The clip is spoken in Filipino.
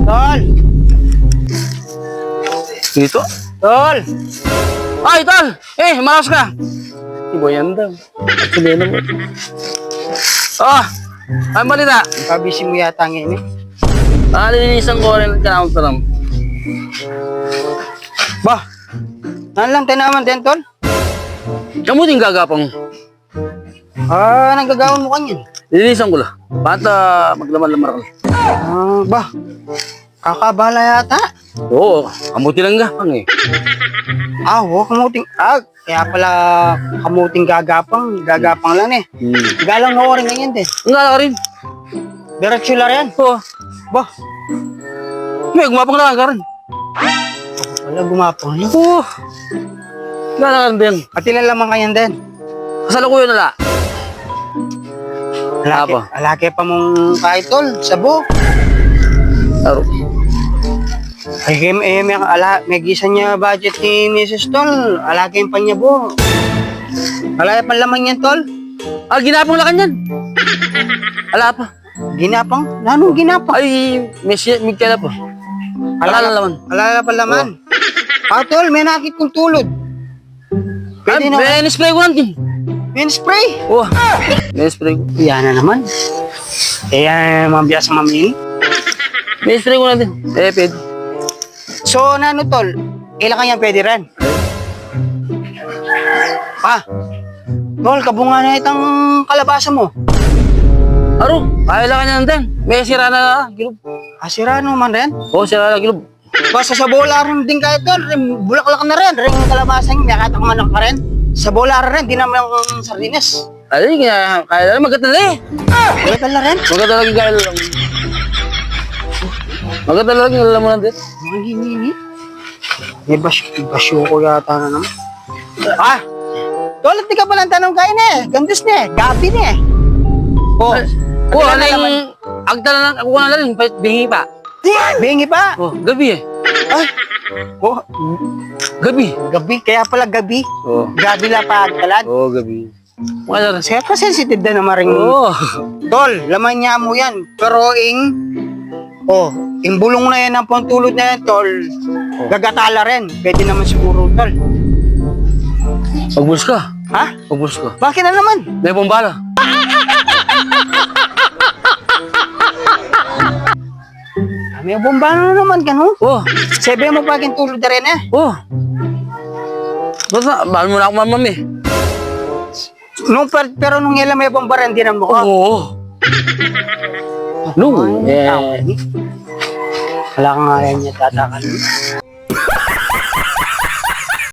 Tol! Dito? Tol! Ay, tol! Malas ka! Ibo yan daw. Actually, mo. Ay, balita. Kabisi mo yata ngayon eh. Lilinisan ko rin kanamang param. Bah! Ano lang tayo naman din, Tol? Kamuting gagapang. Nanggagawin mo kanyan. Lilinisan ko lang. Bata maglaman-lamar. Bah! Kakabala yata. Oo, kamuti lang gapang eh. Kamuting. Kaya pala kamuting gagapang. Gagapang lang eh. Galang na rin ganyan din. Ang gala ka rin. Diretso lang yan. Oo. Bah! May gumapang na ka rin. Wala gumapang yun. Oo. Gala ka rin din. At ilan lamang kanyan din. Kasalukuyan na la. Alake pa mong kahit, Tol. Sabo. Aro. Ay, may gisa niya budget ni Mrs. Tol. Alagay pa niya po. Alaya pa laman yan, Tol. Ginapang na kanyan. Ala pa. Ginapang? Anong ginapang? Ay, may kaya pa. Alala naman. Alala pa laman. Tol, may nakit kong tulod. Pwede na. May spray ko natin. May spray. Oo. May spray ko. Yan na naman. Yan naman biya sa mamili. May spray ko natin. Pwede. So, Tol? Ilan kanya pwede rin? Tol, kabunga na itang kalabasa mo. Aro, kaya lang kanya natin. May sira na gilub. Sira naman rin? Oo, sira na gilub. Basta sa bola rin din kayo, Tol. Bulaklak na rin. Ring kalabasa niya. May katakamanok ka rin. Sa bola rin. Di naman yung sardinas. Ay, kaya lang maganda na eh. Maganda na rin. Maganda lagi kaya lang. Maganda lagi alam mo natin. Hindi. May basyo ko yata na naman. Tol, di ka pa lang tanong kayo na eh. Gandus na eh. Gabi na eh. Ano yung agda na lang, ako na lang, bingi pa. Bingi pa? Gabi eh. Gabi. Kaya pala gabi. Gabi lang pa agdalan. Gabi. Kaya ka sensitive na naman rin. Tol, laman niya mo yan. Pero yung bulong na yan ng pantulot na yan, Tol, gagatala rin. Pwede naman siguro, Tol. Pagbus ka. Pagbus ka. Bakit na naman? May bombala. May bomba na naman ka, no? Sabi mo pa tulad na rin eh. Basta, bahal mo na ako mamami. Pero nung ilan may bomba rin din ang mukha. Wala ka nga yan niya tatakan.